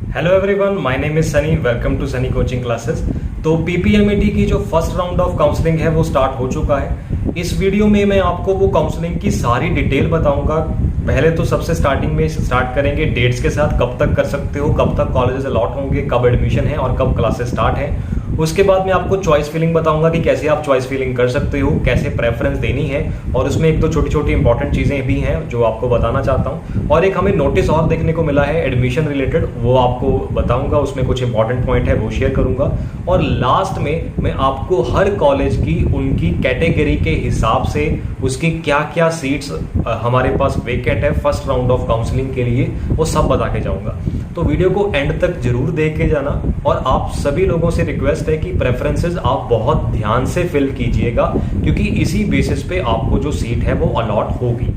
Hello everyone, my name is Sunny. Welcome to Sunny coaching classes. तो PPMET की जो first round of counselling है वो स्टार्ट हो चुका है। इस वीडियो में मैं आपको वो काउंसलिंग की सारी डिटेल बताऊंगा। पहले तो सबसे स्टार्टिंग में स्टार्ट करेंगे डेट्स के साथ, कब तक कर सकते हो, कब तक कॉलेजेस अलॉट होंगे, कब एडमिशन है और कब क्लासेस स्टार्ट है। उसके बाद मैं आपको चॉइस फिलिंग बताऊंगा कि कैसे आप चॉइस फिलिंग कर सकते हो, कैसे प्रेफरेंस देनी है, और उसमें एक दो छोटी छोटी इंपॉर्टेंट चीज़ें भी हैं जो आपको बताना चाहता हूँ। और एक हमें नोटिस और देखने को मिला है एडमिशन रिलेटेड, वो आपको बताऊंगा। उसमें कुछ इंपॉर्टेंट पॉइंट है वो शेयर करूंगा। और लास्ट में मैं आपको हर कॉलेज की उनकी कैटेगरी के हिसाब से उसकी क्या क्या सीट्स हमारे पास वेकेंट है फर्स्ट राउंड ऑफ काउंसलिंग के लिए, वो सब बता के जाऊंगा। तो वीडियो को एंड तक जरूर देख के जाना। और आप सभी लोगों से रिक्वेस्ट है कि प्रेफरेंसेस आप बहुत ध्यान से फिल कीजिएगा, क्योंकि इसी बेसिस पे आपको जो सीट है वो अलॉट होगी।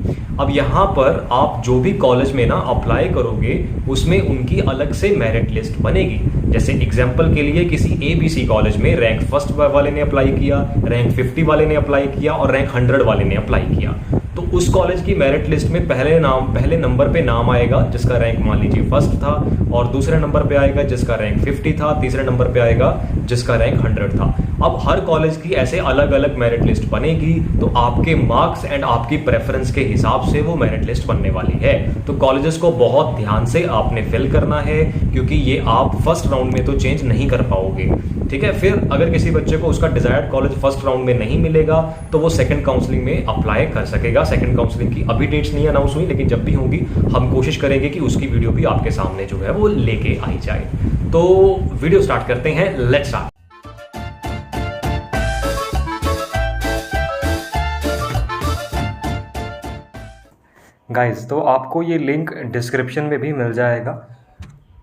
अब यहाँ पर आप जो भी कॉलेज में ना अप्लाई करोगे उसमें उनकी अलग से मेरिट लिस्ट बनेगी। जैसे एग्जाम्पल के लिए किसी ABC कॉलेज में रैंक फर्स्ट वाले ने अप्लाई किया, रैंक 50 वाले ने अप्लाई किया और रैंक 100 वाले ने अप्लाई किया, तो उस कॉलेज की मेरिट लिस्ट में पहले नंबर पे नाम आएगा जिसका रैंक मान लीजिए फर्स्ट था, और दूसरे नंबर पे आएगा जिसका रैंक 50 था, तीसरे नंबर पे आएगा जिसका रैंक 100 था। अब हर कॉलेज की ऐसे अलग अलग मेरिट लिस्ट बनेगी, तो आपके मार्क्स एंड आपकी प्रेफरेंस के हिसाब से वो मेरिट लिस्ट बनने वाली है। तो कॉलेजेस को बहुत ध्यान से आपने फिल करना है, क्योंकि ये आप फर्स्ट राउंड में तो चेंज नहीं कर पाओगे। ठीक है, फिर अगर किसी बच्चे को उसका डिजायर्ड कॉलेज फर्स्ट राउंड में नहीं मिलेगा तो वो सेकंड काउंसलिंग में अप्लाई कर सकेगा। सेकंड काउंसलिंग की अभी डेट्स नहीं अनाउंस हुई, लेकिन जब भी होंगी हम कोशिश करेंगे कि उसकी वीडियो भी आपके सामने जो है वो लेके आई जाए। तो वीडियो स्टार्ट करते हैं, लेट्स स्टार्ट। गाइस, तो आपको ये लिंक डिस्क्रिप्शन में भी मिल जाएगा।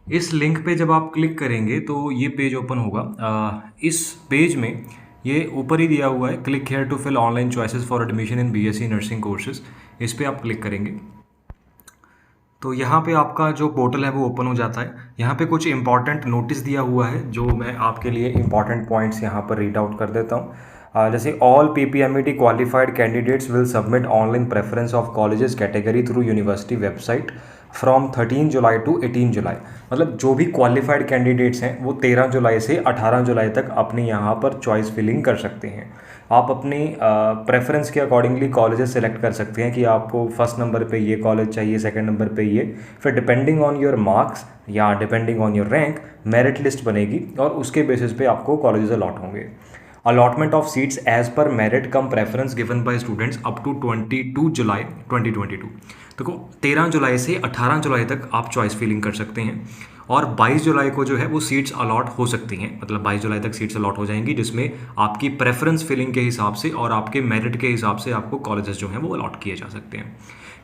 इस लिंक पे जब आप क्लिक करेंगे तो ये पेज ओपन होगा। इस पेज में ये ऊपर ही दिया हुआ है, click here to fill online choices for admission in BSc nursing courses. इस पे आप क्लिक करेंगे तो यहाँ पे आपका जो पोर्टल है वो ओपन हो जाता है। यहाँ पे कुछ इंपॉर्टेंट नोटिस दिया हुआ है जो मैं आपके लिए इंपॉर्टेंट पॉइंट्स यहाँ पर रीड आउट कर देता हूँ। जैसे all PPMET qualified candidates will submit online preference of colleges category through university website from 13 July to 18 July. मतलब जो भी क्वालिफाइड कैंडिडेट्स हैं वो 13 जुलाई से 18 जुलाई तक अपनी यहाँ पर चॉइस फिलिंग कर सकते हैं। आप अपनी प्रेफरेंस के अकॉर्डिंगली कॉलेजेस सेलेक्ट कर सकते हैं कि आपको फर्स्ट नंबर पे ये कॉलेज चाहिए, सेकंड नंबर पे ये। फिर डिपेंडिंग ऑन योर मार्क्स या depending on your rank merit list बनेगी और उसके बेसिस पे आपको कॉलेजेस अलॉट होंगे। Allotment of seats as per merit cum preference given by students up to 22 July 2022। देखो 13 जुलाई से 18 जुलाई तक आप चॉइस फिलिंग कर सकते हैं, और 22 जुलाई को जो है वो सीट्स अलॉट हो सकती हैं। मतलब 22 जुलाई तक सीट्स अलॉट हो जाएंगी, जिसमें आपकी प्रेफरेंस फिलिंग के हिसाब से और आपके मेरिट के हिसाब से आपको कॉलेजेस जो हैं वो अलॉट किए जा सकते हैं।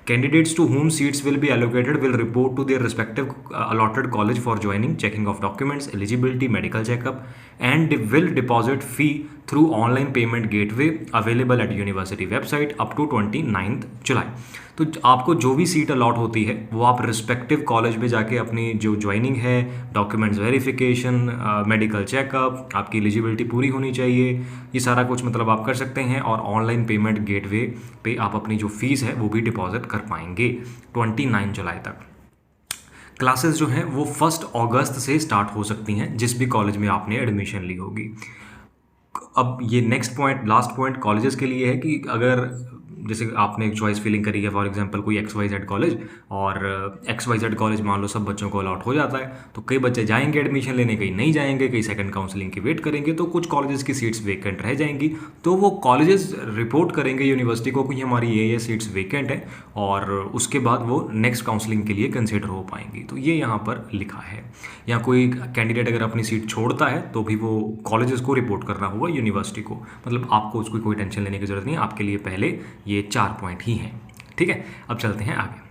Candidates to whom seats will be allocated will report to their respective allotted college for joining, checking of documents, eligibility, medical checkup, and will deposit fee through online payment gateway available at university website up to 29th July। तो आपको जो भी seat allot होती है वो आप respective college में जाके अपनी जो ज्वाइनिंग है, डॉक्यूमेंट्स वेरिफिकेशन, मेडिकल चेकअप, आपकी एलिजिबिलिटी पूरी होनी चाहिए, ये सारा कुछ मतलब आप कर सकते हैं। और ऑनलाइन पेमेंट गेटवे पे आप अपनी जो फीस है वो भी डिपॉजिट कर पाएंगे 29 जुलाई तक। क्लासेस जो हैं वो 1 अगस्त से स्टार्ट हो सकती हैं जिस भी कॉलेज में आपने एडमिशन ली होगी। अब ये next point, last point colleges के लिए है कि अगर जैसे आपने एक चॉइस फिलिंग करी है, फॉर एग्जांपल कोई XYZ कॉलेज, और XYZ कॉलेज मान लो सब बच्चों को अलॉट हो जाता है, तो कई बच्चे जाएंगे एडमिशन लेने, कहीं नहीं जाएंगे, कई सेकंड काउंसलिंग की वेट करेंगे, तो कुछ कॉलेजेस की सीट्स वेकेंट रह जाएंगी। तो वो कॉलेजेस रिपोर्ट करेंगे यूनिवर्सिटी को कि हमारी ये सीट्स वेकेंट है, और उसके बाद वो नेक्स्ट काउंसलिंग के लिए कंसिडर हो पाएंगी। तो ये यहाँ पर लिखा है। या कोई कैंडिडेट अगर अपनी सीट छोड़ता है तो भी वो कॉलेजेस को रिपोर्ट करना होगा यूनिवर्सिटी को। मतलब आपको उसकी कोई टेंशन लेने की जरूरत नहीं है, आपके लिए पहले ये 4 पॉइंट ही हैं। ठीक है, अब चलते हैं आगे।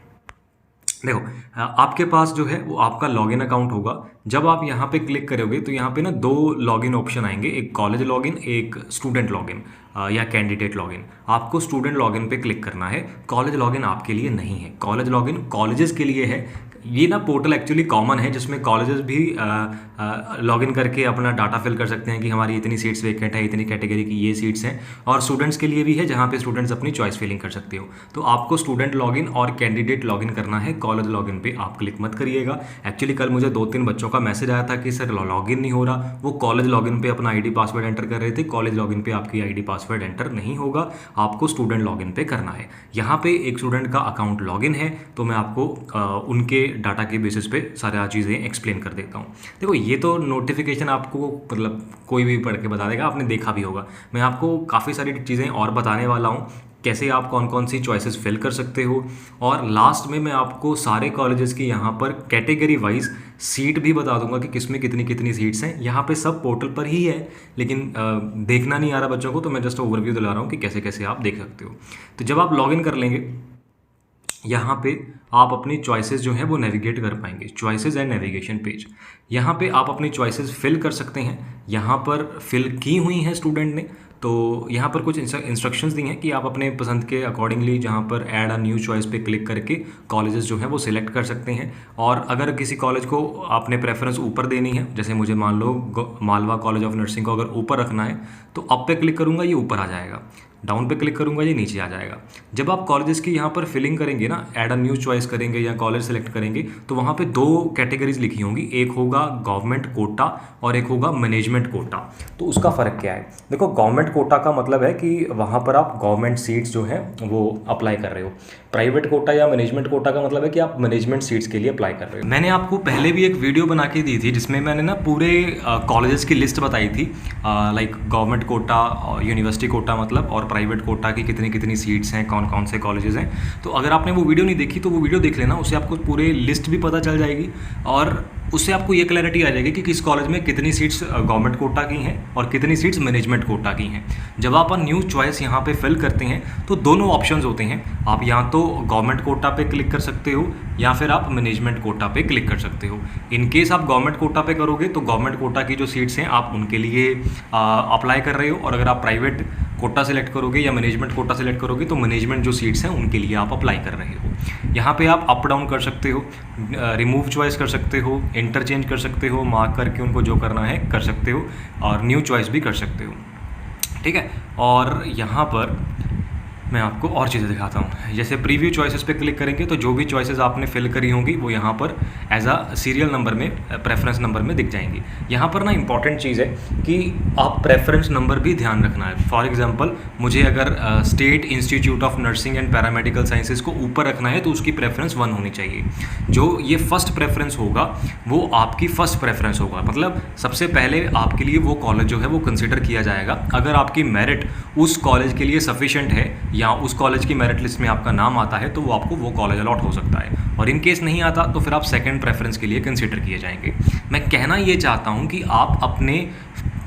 देखो आपके पास जो है वो आपका लॉगिन अकाउंट होगा। जब आप यहाँ पे क्लिक करोगे तो यहाँ पे ना 2 लॉगिन ऑप्शन आएंगे, एक कॉलेज लॉगिन, एक स्टूडेंट लॉगिन या कैंडिडेट लॉगिन। आपको स्टूडेंट लॉगिन पे क्लिक करना है, कॉलेज लॉगिन आपके लिए नहीं है। कॉलेज लॉगिन कॉलेजेस के लिए है, ये ना पोर्टल एक्चुअली कॉमन है जिसमें कॉलेजेस भी लॉगिन करके अपना डाटा फिल कर सकते हैं कि हमारी इतनी सीट्स वेकेंट है, इतनी कैटेगरी की ये सीट्स हैं। और स्टूडेंट्स के लिए भी है जहाँ पे स्टूडेंट्स अपनी चॉइस फिलिंग कर सकते हो। तो आपको स्टूडेंट लॉगिन और कैंडिडेट लॉगिन करना है, कॉलेज लॉगिन पे आप क्लिक मत करिएगा। एक्चुअली कल मुझे 2-3 बच्चों का मैसेज आया था कि सर लॉगिन नहीं हो रहा, वो कॉलेज लॉगिन पे अपना आईडी पासवर्ड एंटर कर रहे थे। कॉलेज लॉगिन पे आपकी आईडी पासवर्ड एंटर नहीं होगा, आपको स्टूडेंट लॉगिन पे करना है। यहाँ पे एक स्टूडेंट का अकाउंट लॉगिन है, तो मैं आपको उनके डाटा के बेसिस पे सारी चीज़ें एक्सप्लेन कर देता हूँ। देखो ये तो नोटिफिकेशन आपको मतलब कोई भी पढ़ के बता देगा, आपने देखा भी होगा। मैं आपको काफ़ी सारी चीज़ें और बताने वाला हूँ, कैसे आप कौन कौन सी चॉइसेस फिल कर सकते हो। और लास्ट में मैं आपको सारे कॉलेजेस की यहाँ पर कैटेगरी वाइज सीट भी बता दूंगा कि किसमें कितनी कितनी सीट्स हैं। यहाँ पे सब पोर्टल पर ही है, लेकिन देखना नहीं आ रहा बच्चों को, तो मैं जस्ट ओवरव्यू दिला रहा हूँ कि कैसे कैसे आप देख सकते हो। तो जब आप लॉगिन कर लेंगे यहाँ पे आप अपनी चॉइसेस जो है वो नेविगेट कर पाएंगे। चॉइसेस एंड नेविगेशन पेज, यहाँ पे आप अपनी चॉइसेस फिल कर सकते हैं। यहाँ पर फिल की हुई हैं स्टूडेंट ने, तो यहाँ पर कुछ इंस्ट्रक्शंस दी हैं कि आप अपने पसंद के अकॉर्डिंगली जहाँ पर ऐड अ न्यू चॉइस पे क्लिक करके कॉलेजेस जो है वो सिलेक्ट कर सकते हैं। और अगर किसी कॉलेज को आपने प्रेफरेंस ऊपर देनी है, जैसे मुझे मान लो मालवा कॉलेज ऑफ नर्सिंग को अगर ऊपर रखना है, तो अप पे क्लिक करूँगा ये ऊपर आ जाएगा, डाउन पे क्लिक करूंगा ये नीचे आ जाएगा। जब आप कॉलेजेस की यहाँ पर फिलिंग करेंगे ना, ऐड अ न्यू चॉइस करेंगे या कॉलेज सेलेक्ट करेंगे, तो वहाँ पे 2 कैटेगरीज लिखी होंगी, एक होगा गवर्नमेंट कोटा और एक होगा मैनेजमेंट कोटा। तो उसका फ़र्क क्या है? देखो गवर्नमेंट कोटा का मतलब है कि वहाँ पर आप गवर्नमेंट सीट्स जो है वो अप्लाई कर रहे हो। प्राइवेट कोटा या मैनेजमेंट कोटा का मतलब है कि आप मैनेजमेंट सीट्स के लिए अप्लाई कर रहे हो। मैंने आपको पहले भी एक वीडियो बना के दी थी जिसमें मैंने ना पूरे कॉलेजेस की लिस्ट बताई थी, लाइक गवर्नमेंट कोटा और यूनिवर्सिटी कोटा मतलब, और प्राइवेट कोटा की कितनी कितनी सीट्स हैं, कौन कौन से कॉलेजेस हैं। तो अगर आपने वो वीडियो नहीं देखी तो वो वीडियो देख लेना, उससे आपको पूरे लिस्ट भी पता चल जाएगी और उससे आपको ये क्लैरिटी आ जाएगी कि किस कॉलेज में कितनी सीट्स गवर्नमेंट कोटा की हैं और कितनी सीट्स मैनेजमेंट कोटा की हैं। जब आप न्यू चॉइस यहाँ पे फिल करते हैं तो दोनों ऑप्शंस होते हैं, आप यहाँ तो गवर्नमेंट कोटा पे क्लिक कर सकते हो या फिर आप मैनेजमेंट कोटा पे क्लिक कर सकते हो। इन केस आप गवर्नमेंट कोटा पे करोगे तो गवर्नमेंट कोटा की जो सीट्स हैं आप उनके लिए अप्लाई कर रहे हो, और अगर आप प्राइवेट कोटा सेलेक्ट करोगे या मैनेजमेंट कोटा सेलेक्ट करोगे तो मैनेजमेंट जो सीट्स हैं उनके लिए आप अप्लाई कर रहे हो। यहाँ पे आप अप डाउन कर सकते हो, रिमूव चॉइस कर सकते हो, इंटरचेंज कर सकते हो, मार्क करके उनको जो करना है कर सकते हो, और न्यू चॉइस भी कर सकते हो। ठीक है, और यहाँ पर मैं आपको और चीज़ें दिखाता हूँ। जैसे प्रीव्यू चॉइसेस पे क्लिक करेंगे तो जो भी चॉइसेस आपने फिल करी होंगी वो यहाँ पर एज अ सीरियल नंबर में, प्रेफरेंस नंबर में दिख जाएंगी। यहाँ पर ना इंपॉर्टेंट चीज़ है कि आप प्रेफरेंस नंबर भी ध्यान रखना है। फॉर एग्जांपल मुझे अगर state institute of nursing and paramedical sciences को ऊपर रखना है तो उसकी प्रेफरेंस 1 होनी चाहिए। जो ये फर्स्ट प्रेफरेंस होगा वो आपकी फर्स्ट प्रेफरेंस होगा, मतलब सबसे पहले आपके लिए वो कॉलेज जो है वो कंसिडर किया जाएगा। अगर आपकी मेरिट उस कॉलेज के लिए सफिशेंट है या उस कॉलेज की मेरिट लिस्ट में आपका नाम आता है तो वो आपको वो कॉलेज अलॉट हो सकता है, और इन केस नहीं आता तो फिर आप सेकंड प्रेफरेंस के लिए कंसीडर किए जाएंगे। मैं कहना ये चाहता हूँ कि आप अपने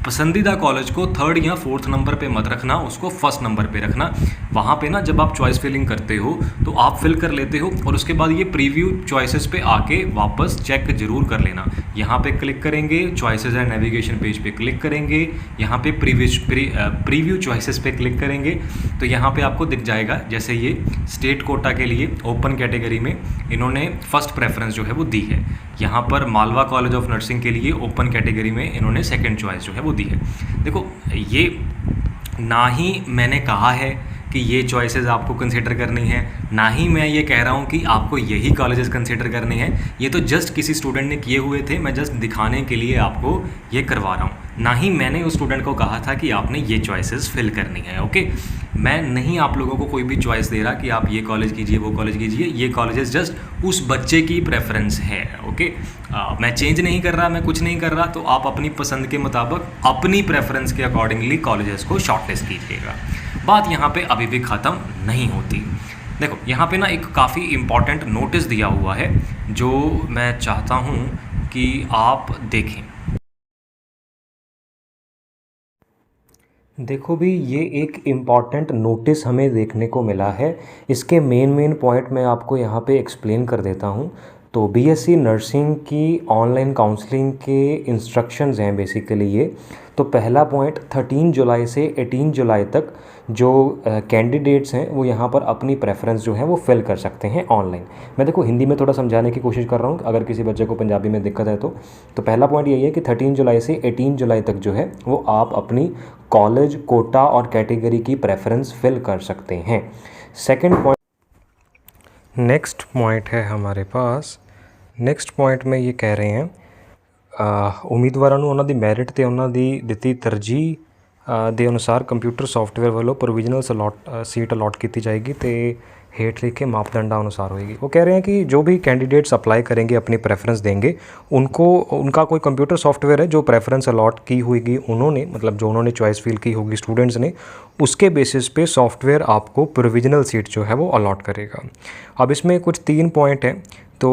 पसंदीदा कॉलेज को 3rd या 4th नंबर पे मत रखना, उसको 1st नंबर पे रखना। वहाँ पे ना जब आप चॉइस फिलिंग करते हो तो आप फिल कर लेते हो और उसके बाद ये प्रीव्यू चॉइसेस पे आके वापस चेक जरूर कर लेना। यहाँ पे क्लिक करेंगे, चॉइसेस एंड नेविगेशन पेज पे क्लिक करेंगे, यहाँ पे प्रीव्यू चॉइसेस पे क्लिक करेंगे तो यहाँ पे आपको दिख जाएगा जैसे ये स्टेट कोटा के लिए ओपन कैटेगरी में इन्होंने फर्स्ट प्रेफरेंस जो है वो दी है। यहाँ पर मालवा कॉलेज ऑफ नर्सिंग के लिए ओपन कैटेगरी में इन्होंने सेकंड चॉइस जो है वो दी है। देखो ये ना ही मैंने कहा है कि ये चॉइसेस आपको कंसीडर करनी है, ना ही मैं ये कह रहा हूँ कि आपको यही कॉलेजेस कंसीडर करने हैं। ये तो जस्ट किसी स्टूडेंट ने किए हुए थे, मैं जस्ट दिखाने के लिए आपको ये करवा रहा हूँ। ना ही मैंने उस स्टूडेंट को कहा था कि आपने ये चॉइसेस फिल करनी है। ओके, मैं नहीं आप लोगों को कोई भी चॉइस दे रहा कि आप ये कॉलेज कीजिए वो कॉलेज कीजिए। ये कॉलेजेस जस्ट उस बच्चे की प्रेफरेंस है। ओके, मैं चेंज नहीं कर रहा, मैं कुछ नहीं कर रहा, तो आप अपनी पसंद के मुताबिक अपनी प्रेफरेंस के अकॉर्डिंगली कॉलेजेस को शॉर्टलिस्ट कीजिएगा। बात यहाँ पे अभी भी ख़त्म नहीं होती। देखो यहाँ पे ना एक काफ़ी इम्पॉर्टेंट नोटिस दिया हुआ है जो मैं चाहता हूँ कि आप देखें। देखो भी ये एक इम्पॉर्टेंट नोटिस हमें देखने को मिला है। इसके मेन पॉइंट मैं आपको यहाँ पे एक्सप्लेन कर देता हूँ। तो बीएससी नर्सिंग की ऑनलाइन काउंसलिंग के इंस्ट्रक्शंस हैं बेसिकली ये। तो पहला पॉइंट 13 जुलाई से 18 जुलाई तक जो कैंडिडेट्स हैं वो यहाँ पर अपनी प्रेफरेंस जो है वो फिल कर सकते हैं ऑनलाइन। मैं देखो हिंदी में थोड़ा समझाने की कोशिश कर रहा हूँ, अगर किसी बच्चे को पंजाबी में दिक्कत है तो पहला पॉइंट यही है कि 13 जुलाई से 18 जुलाई तक जो है वो आप अपनी कॉलेज, कोटा और कैटेगरी की प्रेफरेंस फिल कर सकते हैं। सेकेंड पॉइंट, नेक्स्ट पॉइंट है हमारे पास। नेक्स्ट पॉइंट में ये कह रहे हैं ਉਮੀਦਵਾਰਾਂ ਨੂੰ ਉਹਨਾਂ ਦੀ ਮੈਰਿਟ ਤੇ ਉਹਨਾਂ ਦੀ ਦਿੱਤੀ ਤਰਜੀਹ ਦੇ ਅਨੁਸਾਰ ਕੰਪਿਊਟਰ ਸੌਫਟਵੇयर ਵੱਲੋਂ प्रोविजनल सीट अलॉट की जाएगी तो हेठ लिखे मापदंडा अनुसार होएगी। वो कह रहे हैं कि जो भी कैंडिडेट्स अप्लाई करेंगे, अपनी प्रेफरेंस देंगे, उनका कोई कंप्यूटर सॉफ्टवेयर है जो प्रेफरेंस अलॉट की होगी उन्होंने, मतलब जो उन्होंने चॉइस फील की होगी स्टूडेंट्स ने, उसके बेसिस पे सॉफ्टवेयर आपको प्रोविजनल सीट जो है वो अलॉट करेगा। अब इसमें कुछ 3 पॉइंट हैं। तो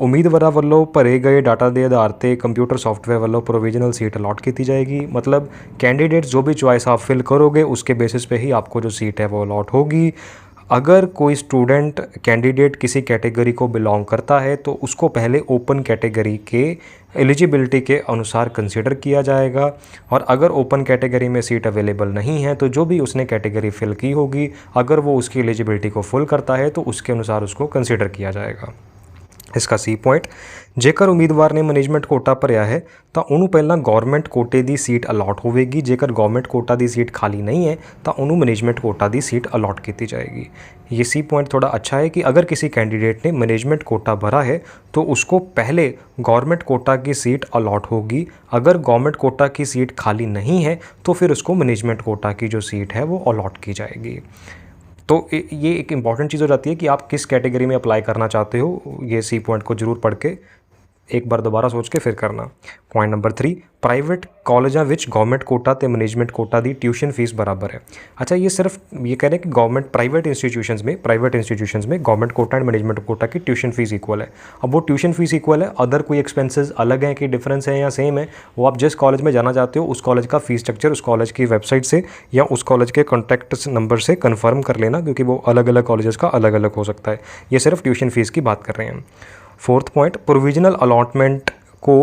उम्मीदवार वालों भरे गए डाटा के आधार पर कंप्यूटर सॉफ्टवेयर वालों प्रोविजनल सीट अलॉट की जाएगी। मतलब कैंडिडेट्स जो भी चॉइस आप फिल करोगे उसके बेसिस पे ही आपको जो सीट है वो अलॉट होगी। अगर कोई स्टूडेंट कैंडिडेट किसी कैटेगरी को बिलोंग करता है तो उसको पहले ओपन कैटेगरी के एलिजिबिलिटी के अनुसार कंसिडर किया जाएगा, और अगर ओपन कैटेगरी में सीट अवेलेबल नहीं है तो जो भी उसने कैटेगरी फिल की होगी, अगर वो उसकी एलिजिबिलिटी को फुल करता है तो उसके अनुसार उसको कंसिडर किया जाएगा। इसका सी पॉइंट, जेकर उम्मीदवार ने मैनेजमेंट कोटा भरिया है तो उन्होंने पहला गौरमेंट कोटे की सीट अलॉट होगी। जेकर गौरमेंट कोटा की सीट खाली नहीं है तो उन्होंने मैनेजमेंट कोटा की सीट अलॉट की जाएगी। ये सी पॉइंट थोड़ा अच्छा है कि अगर किसी कैंडिडेट ने मैनेजमेंट कोटा भरा है तो उसको पहले गवर्नमेंट कोटा की सीट अलॉट होगी। अगर गवर्नमेंट कोटा की सीट खाली नहीं है तो फिर उसको मैनेजमेंट कोटा की जो सीट है वो अलॉट की जाएगी। तो ये एक इम्पॉर्टेंट चीज़ हो जाती है कि आप किस कैटेगरी में अप्लाई करना चाहते हो। ये सी पॉइंट को ज़रूर पढ़ के एक बार दोबारा सोच के फिर करना। पॉइंट नंबर 3, प्राइवेट कॉलेजा विच गवर्नमेंट कोटा ते मैनेजमेंट कोटा दी ट्यूशन फीस बराबर है। अच्छा, ये सिर्फ ये कह रहे हैं कि गवर्नमेंट प्राइवेट इंस्टीट्यूशंस में government quota and management quota की ट्यूशन फीस इक्वल है। अब वो ट्यूशन फीस इक्वल है, अदर कोई एक्सपेंसेस अलग हैं कि डिफरेंस है या सेम है, वो आप जिस कॉलेज में जाना चाहते हो उस कॉलेज का फीस स्ट्रक्चर उस कॉलेज की वेबसाइट से या उस कॉलेज के कॉन्टैक्ट नंबर से कन्फर्म कर लेना, क्योंकि वो अलग अलग कॉलेजेस का अलग अलग हो सकता है। ये सिर्फ ट्यूशन फीस की बात कर रहे हैं। 4th पॉइंट, प्रोविजनल अलॉटमेंट को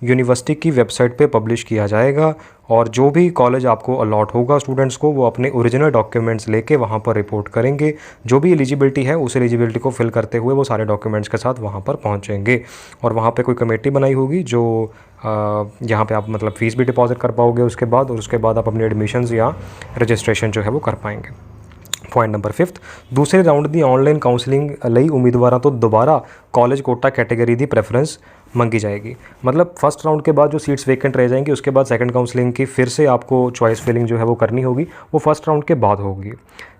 यूनिवर्सिटी की वेबसाइट पे पब्लिश किया जाएगा, और जो भी कॉलेज आपको अलॉट होगा स्टूडेंट्स को वो अपने ओरिजिनल डॉक्यूमेंट्स लेके वहाँ पर रिपोर्ट करेंगे। जो भी एलिजिबिलिटी है उस एलिजिबिलिटी को फिल करते हुए वो सारे डॉक्यूमेंट्स के साथ वहाँ पर पहुँचेंगे, और वहाँ पे कोई कमेटी बनाई होगी जो यहाँ पे आप मतलब फ़ीस भी डिपॉजिट कर पाओगे उसके बाद, और उसके बाद आप अपने एडमिशन्स या रजिस्ट्रेशन जो है वो कर पाएंगे। पॉइंट नंबर 5, दूसरे राउंड की ऑनलाइन काउंसलिंग लई उम्मीदवारों तो दोबारा कॉलेज कोटा कैटेगरी की प्रेफरेंस मंगी जाएगी। मतलब फर्स्ट राउंड के बाद जो सीट्स वेकेंट रह जाएंगी उसके बाद सेकंड काउंसलिंग की फिर से आपको चॉइस फिलिंग जो है वो करनी होगी, वो फर्स्ट राउंड के बाद होगी।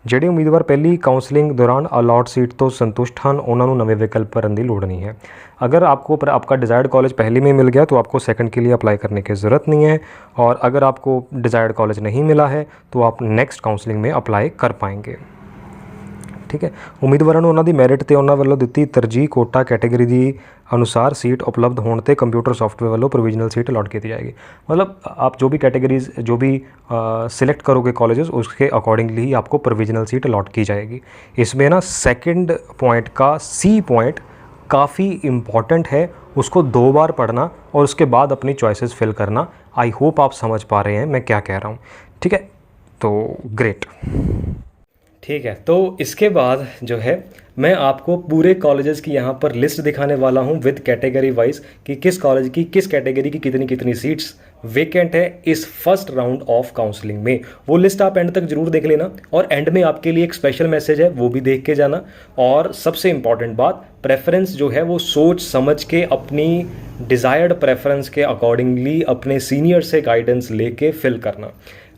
ਜਿਹੜੇ उम्मीदवार पहली काउंसलिंग दौरान अलॉट सीट तो संतुष्ट हैं उन्होंने नवे विकल्प भरने की लोड़ नहीं है। अगर आपको आपका डिज़ायर्ड कॉलेज पहले में मिल गया तो आपको सेकंड के लिए अप्लाई करने की ज़रूरत नहीं है, और अगर आपको डिज़ायर्ड कॉलेज नहीं मिला है तो आप नेक्स्ट काउंसलिंग में अप्लाई कर पाएंगे। ठीक है, उम्मीदवारों को उन्होंने मैरिट तो उन्होंने वालों दी तरजीह कोटा कैटेगरी की अनुसार सीट उपलब्ध होने ते कंप्यूटर सॉफ्टवेयर वालों प्रोविजनल सीट अलॉट की जाएगी। मतलब आप जो भी कैटेगरीज जो भी सिलेक्ट करोगे कॉलेजेस उसके अकॉर्डिंगली ही आपको प्रोविजनल सीट अलॉट की जाएगी। इसमें ना सेकंड पॉइंट का सी पॉइंट काफ़ी इम्पॉर्टेंट है, उसको 2 बार पढ़ना और उसके बाद अपनी चॉइसेस फिल करना। आई होप आप समझ पा रहे हैं मैं क्या कह रहा हूँ। ठीक है, तो ग्रेट। ठीक है, तो इसके बाद जो है मैं आपको पूरे कॉलेजेस की यहाँ पर लिस्ट दिखाने वाला हूँ विद कैटेगरी वाइज कि किस कॉलेज की किस कैटेगरी की कितनी कितनी सीट्स वेकेंट है इस फर्स्ट राउंड ऑफ काउंसलिंग में। वो लिस्ट आप एंड तक जरूर देख लेना, और एंड में आपके लिए एक स्पेशल मैसेज है वो भी देख के जाना। और सबसे इंपॉर्टेंट बात, प्रेफरेंस जो है वो सोच समझ के अपनी डिज़ायर्ड प्रेफरेंस के अकॉर्डिंगली अपने सीनियर से गाइडेंस लेके फिल करना।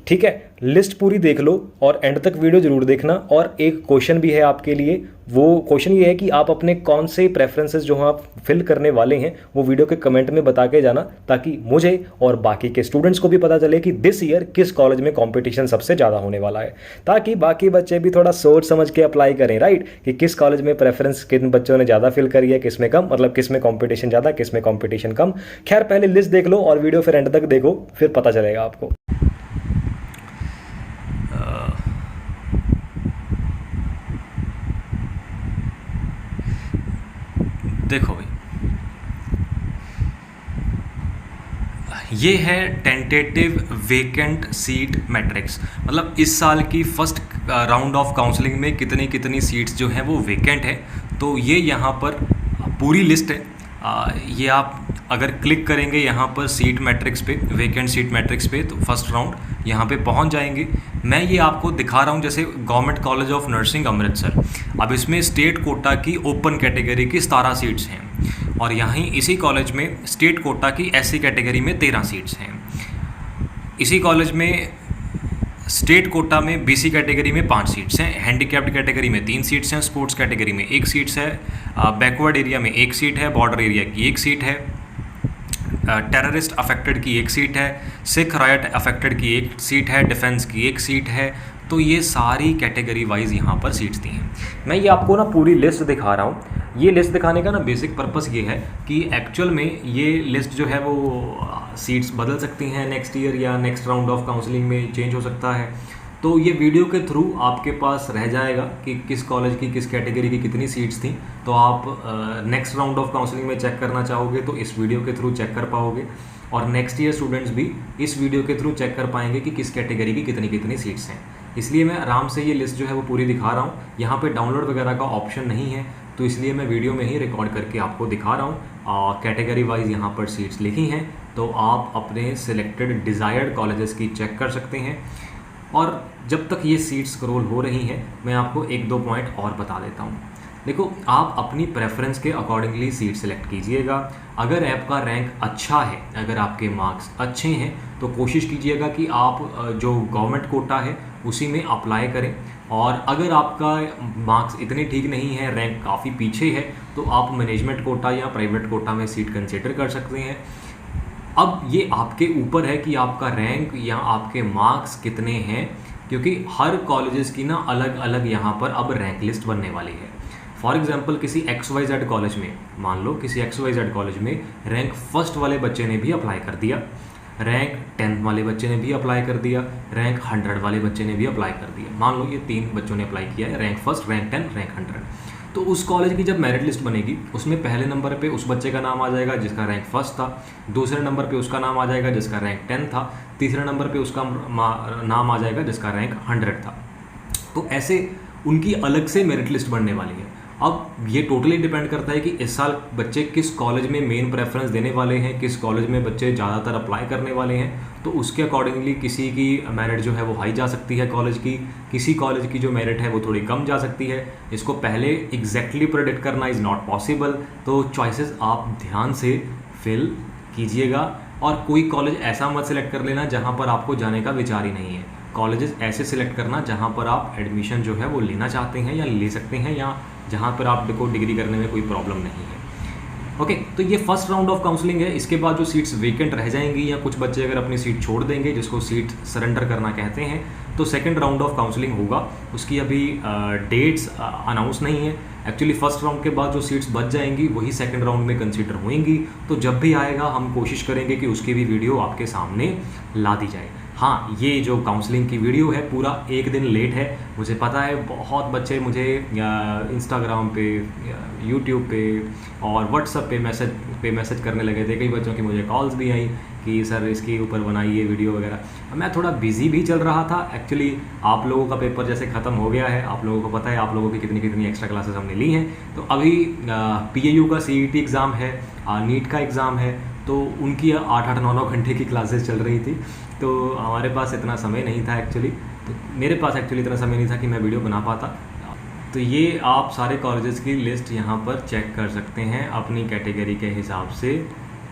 ठीक है, लिस्ट पूरी देख लो और एंड तक वीडियो जरूर देखना। और एक क्वेश्चन भी है आपके लिए, वो क्वेश्चन ये है कि आप अपने कौन से प्रेफरेंसेस जो आप फिल करने वाले हैं वो वीडियो के कमेंट में बता के जाना, ताकि मुझे और बाकी के स्टूडेंट्स को भी पता चले कि दिस ईयर किस कॉलेज में कंपटीशन सबसे ज़्यादा होने वाला है, ताकि बाकी बच्चे भी थोड़ा सोच समझ के अप्लाई करें। राइट, कि किस कॉलेज में प्रेफरेंस किन बच्चों ने ज़्यादा फिल करी है, किस में कम, मतलब किस में कॉम्पिटिशन ज़्यादा किस में कॉम्पिटिशन कम। खैर, पहले लिस्ट देख लो और वीडियो फिर एंड तक देखो, फिर पता चलेगा आपको। देखो भाई, ये है टेंटेटिव वेकेंट सीट मैट्रिक्स, मतलब इस साल की फर्स्ट राउंड ऑफ काउंसलिंग में कितनी कितनी सीट्स जो हैं वो वेकेंट है। तो ये यहाँ पर पूरी लिस्ट है। ये आप अगर क्लिक करेंगे यहाँ पर सीट मैट्रिक्स पे, वेकेंट सीट मैट्रिक्स पे, तो फर्स्ट राउंड यहाँ पे पहुँच जाएंगे। मैं ये आपको दिखा रहा हूँ जैसे government college of nursing Amritsar, अब इसमें स्टेट कोटा की ओपन कैटेगरी की 17 सीट्स हैं, और यहीं इसी कॉलेज में स्टेट कोटा की एससी कैटेगरी में 13 सीट्स हैं। इसी कॉलेज में स्टेट कोटा में बीसी कैटेगरी में 5 सीट्स हैं, हैंडीकैप्ड कैटेगरी में 3 सीट्स हैं, स्पोर्ट्स कैटेगरी में 1 सीट्स है, बैकवर्ड एरिया में 1 सीट है, बॉर्डर एरिया की 1 सीट है, टेररिस्ट अफेक्टेड की 1 सीट है, सिख राइट अफेक्टेड की 1 सीट है, डिफेंस की 1 सीट है। तो ये सारी कैटेगरी वाइज यहाँ पर सीट्स दी हैं। मैं ये आपको ना पूरी लिस्ट दिखा रहा हूँ। ये लिस्ट दिखाने का ना बेसिक पर्पस ये है कि एक्चुअल में ये लिस्ट जो है वो सीट्स बदल सकती हैं नेक्स्ट ईयर, या नेक्स्ट राउंड ऑफ काउंसलिंग में चेंज हो सकता है। तो ये वीडियो के थ्रू आपके पास रह जाएगा कि किस कॉलेज की किस कैटेगरी की कितनी सीट्स थी। तो आप नेक्स्ट राउंड ऑफ काउंसलिंग में चेक करना चाहोगे तो इस वीडियो के थ्रू चेक कर पाओगे, और नेक्स्ट ईयर स्टूडेंट्स भी इस वीडियो के थ्रू चेक कर पाएंगे कि किस कैटेगरी की कितनी कितनी सीट्स हैं। इसलिए मैं आराम से ये लिस्ट जो है वो पूरी दिखा रहा हूँ। यहाँ पे डाउनलोड वगैरह का ऑप्शन नहीं है, तो इसलिए मैं वीडियो में ही रिकॉर्ड करके आपको दिखा रहा हूँ। कैटेगरी वाइज यहाँ पर सीट्स लिखी हैं, तो आप अपने सिलेक्टेड डिज़ायर्ड कॉलेजेस की चेक कर सकते हैं। और जब तक ये सीट्स स्क्रॉल हो रही हैं, मैं आपको 1-2 पॉइंट और बता देता हूँ। देखो, आप अपनी प्रेफरेंस के अकॉर्डिंगली सीट सेलेक्ट कीजिएगा। अगर आपका रैंक अच्छा है, अगर आपके मार्क्स अच्छे हैं, तो कोशिश कीजिएगा कि आप जो गवर्नमेंट कोटा है उसी में अप्लाई करें। और अगर आपका मार्क्स इतने ठीक नहीं है, रैंक काफ़ी पीछे है, तो आप मैनेजमेंट कोटा या प्राइवेट कोटा में सीट कंसिडर कर सकते हैं। अब ये आपके ऊपर है कि आपका रैंक या आपके मार्क्स कितने हैं, क्योंकि हर कॉलेजेस की ना अलग अलग यहाँ पर अब रैंक लिस्ट बनने वाली है। फॉर एग्जांपल किसी XYZ कॉलेज में, मान लो किसी XYZ कॉलेज में रैंक फर्स्ट वाले बच्चे ने भी अप्लाई कर दिया, रैंक 10 वाले बच्चे ने भी अप्लाई कर दिया, रैंक 100 वाले बच्चे ने भी अप्लाई कर दिया। मान लो ये 3 बच्चों ने अप्लाई किया है, रैंक फर्स्ट, रैंक 10, रैंक 100। तो उस कॉलेज की जब मेरिट लिस्ट बनेगी, उसमें पहले नंबर पे उस बच्चे का नाम आ जाएगा जिसका रैंक फर्स्ट था, दूसरे नंबर पे उसका नाम आ जाएगा जिसका रैंक 10 था, तीसरे नंबर पे उसका नाम आ जाएगा जिसका रैंक 100 था। तो ऐसे उनकी अलग से मेरिट लिस्ट बनने वाली है। अब ये टोटली डिपेंड करता है कि इस साल बच्चे किस कॉलेज में मेन प्रेफरेंस देने वाले हैं, किस कॉलेज में बच्चे ज़्यादातर अप्लाई करने वाले हैं। तो उसके अकॉर्डिंगली किसी की मेरिट जो है वो हाई जा सकती है कॉलेज की, किसी कॉलेज की जो मेरिट है वो थोड़ी कम जा सकती है। इसको पहले एग्जैक्टली प्रेडिक्ट करना इज़ नॉट पॉसिबल। तो चॉइसेस आप ध्यान से फिल कीजिएगा, और कोई कॉलेज ऐसा मत सेलेक्ट कर लेना जहाँ पर आपको जाने का विचार ही नहीं है। कॉलेजेस ऐसे सिलेक्ट करना जहाँ पर आप एडमिशन जो है वो लेना चाहते हैं या ले सकते हैं, या जहाँ पर आपको डिग्री करने में कोई प्रॉब्लम नहीं है। ओके, तो ये फर्स्ट राउंड ऑफ काउंसलिंग है। इसके बाद जो सीट्स वेकेंट रह जाएंगी, या कुछ बच्चे अगर अपनी सीट छोड़ देंगे, जिसको सीट सरेंडर करना कहते हैं, तो सेकंड राउंड ऑफ काउंसलिंग होगा। उसकी अभी डेट्स अनाउंस नहीं है। एक्चुअली फर्स्ट राउंड के बाद जो सीट्स बच जाएंगी वही सेकंड राउंड में कंसीडर होएंगी। तो जब भी आएगा हम कोशिश करेंगे कि उसकी भी वीडियो आपके सामने ला दी जाए। हाँ, ये जो काउंसलिंग की वीडियो है पूरा 1 दिन लेट है, मुझे पता है। बहुत बच्चे मुझे इंस्टाग्राम पे, यूट्यूब पे और व्हाट्सएप पे मैसेज करने लगे थे। कई बच्चों की मुझे कॉल्स भी आई कि सर इसके ऊपर बनाइए वीडियो वगैरह। मैं थोड़ा बिजी भी चल रहा था एक्चुअली। आप लोगों का पेपर जैसे ख़त्म हो गया है, आप लोगों को पता है आप लोगों की कितनी कितनी एक्स्ट्रा क्लासेस हमने ली हैं। तो अभी PAU का CET एग्ज़ाम है, नीट का एग्ज़ाम है, तो उनकी 8-8, 9-9 घंटे की क्लासेस चल रही थी। तो हमारे पास इतना समय नहीं था एक्चुअली, तो मेरे पास एक्चुअली इतना समय नहीं था कि मैं वीडियो बना पाता। तो ये आप सारे कॉलेजेस की लिस्ट यहाँ पर चेक कर सकते हैं अपनी कैटेगरी के हिसाब से।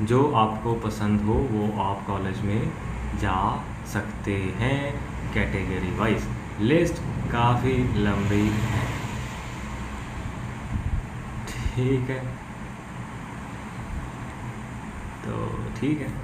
जो आपको पसंद हो वो आप कॉलेज में जा सकते हैं। कैटेगरी वाइज लिस्ट काफ़ी लंबी है, ठीक है। तो ठीक है,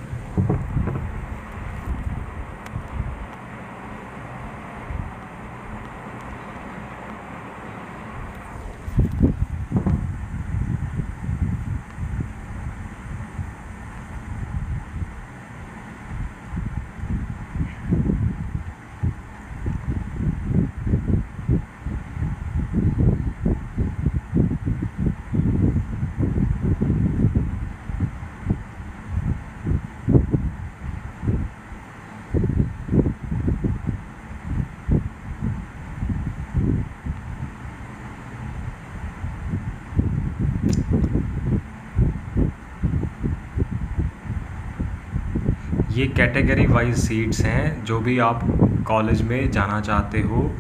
ये कैटेगरी वाइज सीट्स हैं, जो भी आप कॉलेज में जाना चाहते हो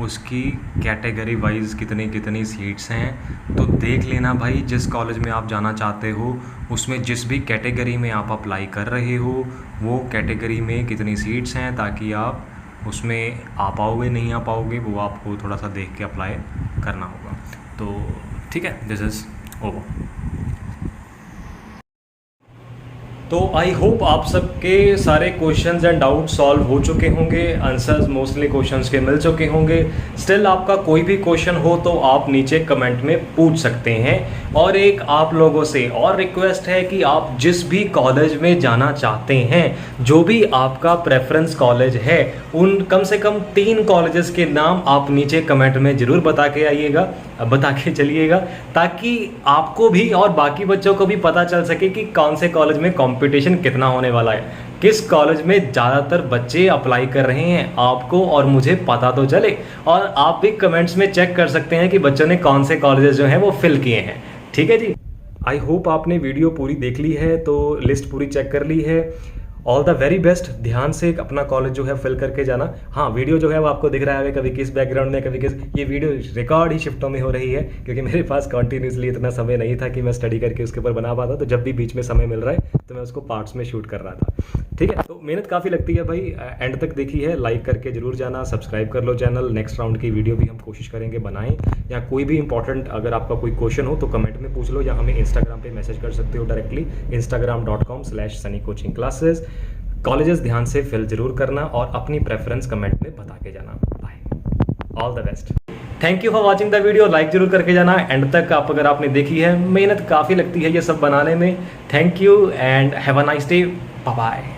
उसकी कैटेगरी वाइज कितनी कितनी सीट्स हैं। तो देख लेना भाई, जिस कॉलेज में आप जाना चाहते हो उसमें जिस भी कैटेगरी में आप अप्लाई कर रहे हो वो कैटेगरी में कितनी सीट्स हैं, ताकि आप उसमें आ पाओगे नहीं आ पाओगे वो आपको थोड़ा सा देख के अप्लाई करना होगा। तो ठीक है, दिस इज़ ओवर। तो आई होप आप सबके सारे क्वेश्चंस एंड डाउट सॉल्व हो चुके होंगे, आंसर्स मोस्टली क्वेश्चंस के मिल चुके होंगे। स्टिल आपका कोई भी क्वेश्चन हो तो आप नीचे कमेंट में पूछ सकते हैं। और एक आप लोगों से और रिक्वेस्ट है कि आप जिस भी कॉलेज में जाना चाहते हैं, जो भी आपका प्रेफरेंस कॉलेज है, उन कम से कम 3 कॉलेजेस के नाम आप नीचे कमेंट में ज़रूर बता के चलिएगा, ताकि आपको भी और बाकी बच्चों को भी पता चल सके कि कौन से कॉलेज में कंपटीशन कितना होने वाला है, किस कॉलेज में ज़्यादातर बच्चे अप्लाई कर रहे हैं, आपको और मुझे पता तो चले। और आप भी कमेंट्स में चेक कर सकते हैं कि बच्चों ने कौन से कॉलेजेस जो हैं वो फिल किए हैं। ठीक है जी, आई होप आपने वीडियो पूरी देख ली है, तो लिस्ट पूरी चेक कर ली है। All the very best. ध्यान से अपना कॉलेज जो है फिल करके जाना। हाँ, वीडियो जो है वो आपको दिख रहा है कभी किस बैकग्राउंड में, कभी किस, ये वीडियो रिकॉर्ड ही शिफ्टों में हो रही है, क्योंकि मेरे पास कंटिन्यूसली इतना समय नहीं था कि मैं स्टडी करके उसके ऊपर बना पाता। तो जब भी बीच में समय मिल रहा है तो मैं उसको पार्ट्स में शूट कर रहा था। ठीक है, तो मेहनत काफ़ी लगती है भाई। एंड तक देखी है, लाइक करके जरूर जाना, सब्सक्राइब कर लो चैनल। नेक्स्ट राउंड की वीडियो भी हम कोशिश करेंगे बनाएं। या कोई भी इंपॉर्टेंट अगर आपका कोई क्वेश्चन हो तो कमेंट में पूछ लो, या हमें इंस्टाग्राम पे मैसेज कर सकते हो डायरेक्टली, instagram.com/sunnycoachingclasses। कॉलेजेस ध्यान से फिल जरूर करना और अपनी प्रेफरेंस कमेंट में बता के जाना। Bye, all the best. Thank you for watching the video. Like जरूर करके जाना एंड तक। आप अगर आपने देखी है, मेहनत काफ़ी लगती है ये सब बनाने में। Thank you and have a nice day. Bye bye.